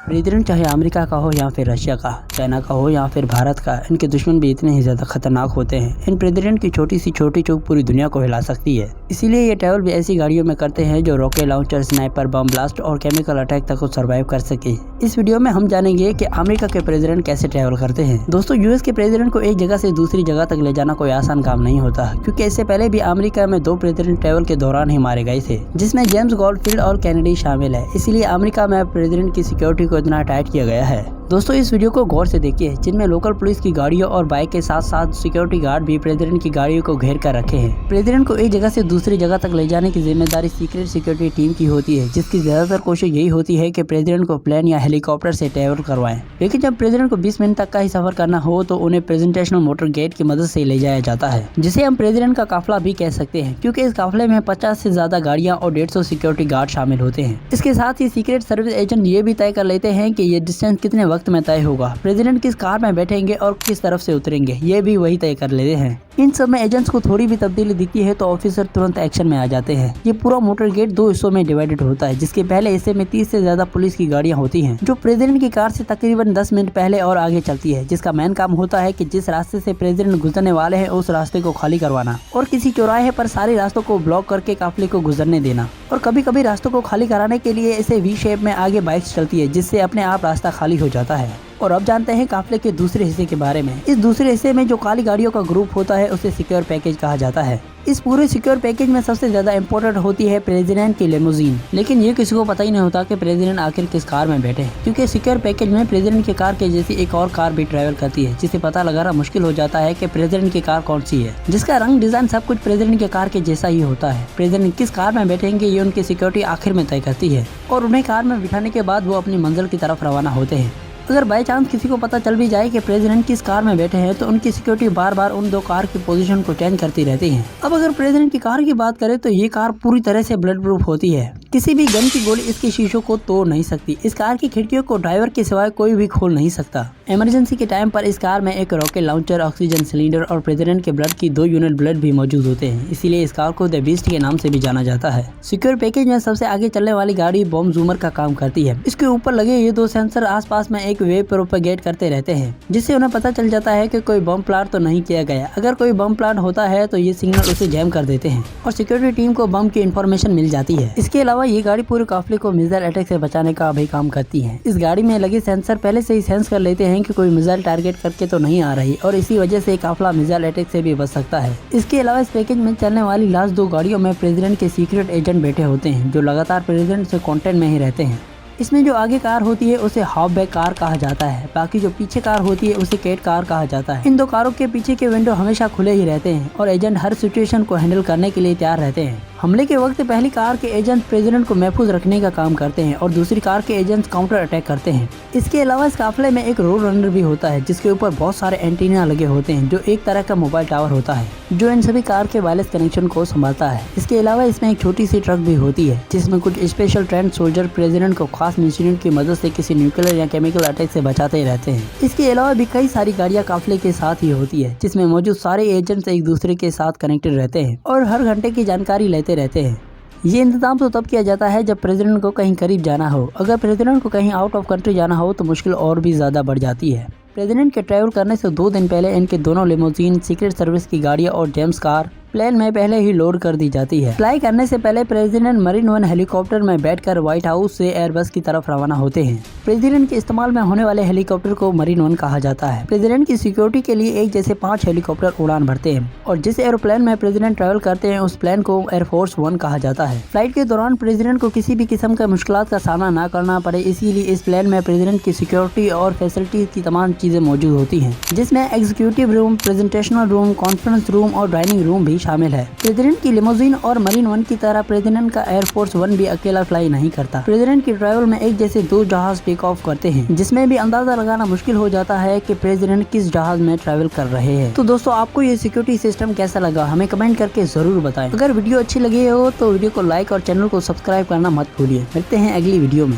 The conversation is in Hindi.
प्रेसिडेंट चाहे अमेरिका का हो या फिर रशिया का, चाइना का हो या फिर भारत का, इनके दुश्मन भी इतने ही ज्यादा खतरनाक होते हैं। इन प्रेसिडेंट की छोटी सी छोटी चूक पूरी दुनिया को हिला सकती है। इसीलिए ये ट्रैवल भी ऐसी गाड़ियों में करते हैं जो rocket launcher, sniper, bomb blast और केमिकल अटैक तक को सर्वाइव कर सके। इस वीडियो में हम जानेंगे कि अमेरिका के प्रेसिडेंट कैसे ट्रैवल करते हैं। दोस्तों, यूएस के प्रेसिडेंट को एक जगह से दूसरी जगह तक ले जाना कोई आसान काम नहीं होता, क्योंकि इससे पहले भी अमेरिका में 2 प्रेसिडेंट ट्रैवल के दौरान ही मारे गए थे, जिसमें जेम्स गॉडफील्ड और कैनेडी शामिल है। इसीलिए अमेरिका में प्रेसिडेंट की सिक्योरिटी को इतना टाइट किया गया है। दोस्तों, इस वीडियो को गौर से देखिए, जिनमें लोकल पुलिस की गाड़ियों और बाइक के साथ साथ सिक्योरिटी गार्ड भी प्रेसिडेंट की गाड़ियों को घेर कर रखे हैं। प्रेसिडेंट को एक जगह से दूसरी जगह तक ले जाने की जिम्मेदारी सीक्रेट सिक्योरिटी टीम की होती है, जिसकी ज्यादातर कोशिश यही होती है कि प्रेसिडेंट को प्लेन या हेलीकॉप्टर से ट्रैवल करवाएं। लेकिन जब प्रेसिडेंट को 20 मिनट तक का ही सफर करना हो तो उन्हें प्रेजेंटेशनल मोटर गेट की मदद से ले जाया जाता है, जिसे हम प्रेसिडेंट का काफिला भी कह सकते हैं, क्योंकि इस काफिले में 50 से ज्यादा गाड़ियां और 150 सिक्योरिटी गार्ड शामिल होते हैं। इसके साथ ही सीक्रेट सर्विस एजेंट ये भी तय कर लेते हैं कि ये डिस्टेंस कितने वक्त में तय होगा, प्रेसिडेंट किस कार में बैठेंगे और किस तरफ से उतरेंगे, ये भी वही तय कर लेते हैं। इन सब में एजेंट्स को थोड़ी भी तब्दीली दिखती है तो ऑफिसर तुरंत एक्शन में आ जाते हैं। ये पूरा मोटर गेट 2 हिस्सों में डिवाइडेड होता है, जिसके पहले हिस्से में 30 से ज्यादा पुलिस की गाड़ियां होती हैं, जो प्रेसिडेंट की कार से तकरीबन 10 मिनट पहले और आगे चलती है, जिसका मेन काम होता है कि जिस रास्ते से प्रेसिडेंट गुजरने वाले हैं उस रास्ते को खाली करवाना और किसी चौराहे पर सारे रास्तों को ब्लॉक करके काफिले को गुजरने देना। और कभी कभी रास्तों को खाली कराने के लिए इसे वी शेप में आगे बाइक्स चलती है, जिससे अपने आप रास्ता खाली हो जाता है। और अब जानते हैं काफिले के दूसरे हिस्से के बारे में। इस दूसरे हिस्से में जो काली गाड़ियों का ग्रुप होता है उसे सिक्योर पैकेज कहा जाता है। इस पूरे सिक्योर पैकेज में सबसे ज्यादा इम्पोर्टेंट होती है प्रेसिडेंट की लिमोजीन। लेकिन ये किसी को पता ही नहीं होता कि प्रेसिडेंट आखिर किस कार में बैठे, क्योंकि सिक्योर पैकेज में प्रेसिडेंट की कार के जैसी एक और कार भी ट्रैवल करती है, जिसे पता लगाना मुश्किल हो जाता है कि प्रेसिडेंट की कार कौन सी है, जिसका रंग, डिजाइन सब कुछ प्रेसिडेंट की कार के जैसा ही होता है। प्रेसिडेंट किस कार में बैठेंगे ये उनकी सिक्योरिटी आखिर में तय करती है, और उन्हें कार में बिठाने के बाद वो अपनी मंजिल की तरफ रवाना होते हैं। अगर बाई चांस किसी को पता चल भी जाए कि प्रेसिडेंट किस कार में बैठे हैं तो उनकी सिक्योरिटी बार बार उन 2 कार की पोजीशन को चेंज करती रहती है। अब अगर प्रेसिडेंट की कार की बात करें तो ये कार पूरी तरह से बुलेट प्रूफ होती है। किसी भी गन की गोली इसके शीशों को तोड़ नहीं सकती। इस कार की खिड़कियों को ड्राइवर के सिवाय कोई भी खोल नहीं सकता। इमरजेंसी के टाइम पर इस कार में एक रॉकेट लॉन्चर, ऑक्सीजन सिलेंडर और प्रेसिडेंट के ब्लड की 2 यूनिट ब्लड भी मौजूद होते हैं। इसीलिए इस कार को द बीस्ट के नाम से भी जाना जाता है। सिक्योर पैकेज में सबसे आगे चलने वाली गाड़ी बॉम्ब जूमर का काम करती है। इसके ऊपर लगे ये 2 सेंसर आसपास में एक वेव प्रोपेगेट करते रहते हैं, जिससे उन्हें पता चल जाता है कि कोई बम प्लांट तो नहीं किया गया। अगर कोई बम प्लांट होता है तो ये सिग्नल उसे जैम कर देते हैं और सिक्योरिटी टीम को बम की इंफॉर्मेशन मिल जाती है। इसके अलावा ये गाड़ी पूरे काफिले को मिसाइल अटैक से बचाने का भी काम करती है। इस गाड़ी में लगे सेंसर पहले से ही सेंस कर लेते हैं कि कोई मिसाइल टारगेट करके तो नहीं आ रही, और इसी वजह से काफिला मिसाइल अटैक से भी बच सकता है। इसके अलावा इस पैकेज में चलने वाली लास्ट 2 गाड़ियों में प्रेसिडेंट के सीक्रेट एजेंट बैठे होते हैं, जो लगातार प्रेसिडेंट से कांटेक्ट में ही रहते हैं। इसमें जो आगे कार होती है उसे हाफबैक कार कहा जाता है, बाकी जो पीछे कार होती है उसे कैट कार कहा जाता है। इन 2 कारों के पीछे के विंडो हमेशा खुले ही रहते हैं और एजेंट हर सिचुएशन को हैंडल करने के लिए तैयार रहते हैं। हमले के वक्त पहली कार के एजेंट प्रेसिडेंट को महफूज रखने का काम करते हैं और दूसरी कार के एजेंट्स काउंटर अटैक करते हैं। इसके अलावा इस काफिले में एक रोड रनर भी होता है, जिसके ऊपर बहुत सारे एंटीना लगे होते हैं, जो एक तरह का मोबाइल टावर होता है, जो इन सभी कार के वायरलेस कनेक्शन को संभालता है। इसके अलावा इसमें एक छोटी सी ट्रक भी होती है, जिसमें कुछ स्पेशल ट्रेंड सोल्जर प्रेसिडेंट को खास इंसिडेंट की मदद से किसी न्यूक्लियर या केमिकल अटैक से बचाते रहते हैं। इसके अलावा भी कई सारी गाड़ियां काफिले के साथ ही होती है, जिसमें मौजूद सारे एजेंट्स एक दूसरे के साथ कनेक्टेड रहते हैं और हर घंटे की जानकारी लेते रहते हैं। ये इंतजाम तो तब किया जाता है जब प्रेसिडेंट को कहीं करीब जाना हो। अगर प्रेसिडेंट को कहीं आउट ऑफ कंट्री जाना हो तो मुश्किल और भी ज्यादा बढ़ जाती है। प्रेसिडेंट के ट्रैवल करने से 2 दिन पहले इनके दोनों लिमोजीन, सीक्रेट सर्विस की गाड़ियां और जेम्स कार प्लेन में पहले ही लोड कर दी जाती है। फ्लाई करने से पहले प्रेसिडेंट मरीन 1 हेलीकॉप्टर में बैठकर व्हाइट हाउस से एयरबस की तरफ रवाना होते हैं। प्रेसिडेंट के इस्तेमाल में होने वाले हेलीकॉप्टर को मरीन 1 कहा जाता है। प्रेसिडेंट की सिक्योरिटी के लिए एक जैसे 5 हेलीकॉप्टर उड़ान भरते हैं, और जिस एरोप्लेन में प्रेसिडेंट ट्रैवल करते हैं उस प्लेन को एयरफोर्स 1 कहा जाता है। फ्लाइट के दौरान प्रेसिडेंट को किसी भी किस्म का मुश्किलात का सामना न करना पड़े, इसीलिए इस प्लेन में प्रेसिडेंट की सिक्योरिटी और फैसिलिटी की तमाम चीजें मौजूद होती हैं, जिसमें executive room, presentational room, conference room और डाइनिंग रूम भी शामिल है। प्रेसिडेंट की लिमोजीन और मरीन 1 की तरह प्रेसिडेंट का एयरफोर्स 1 भी अकेला फ्लाई नहीं करता। प्रेसिडेंट की ट्रैवल में एक जैसे 2 जहाज टेक ऑफ करते हैं, जिसमें भी अंदाजा लगाना मुश्किल हो जाता है कि प्रेसिडेंट किस जहाज में ट्रैवल कर रहे हैं। तो दोस्तों, आपको ये सिक्योरिटी सिस्टम कैसा लगा हमें कमेंट करके जरूर बताएं। अगर वीडियो अच्छी लगी हो तो वीडियो को लाइक और चैनल को सब्सक्राइब करना मत भूलिए। मिलते हैं अगली वीडियो में।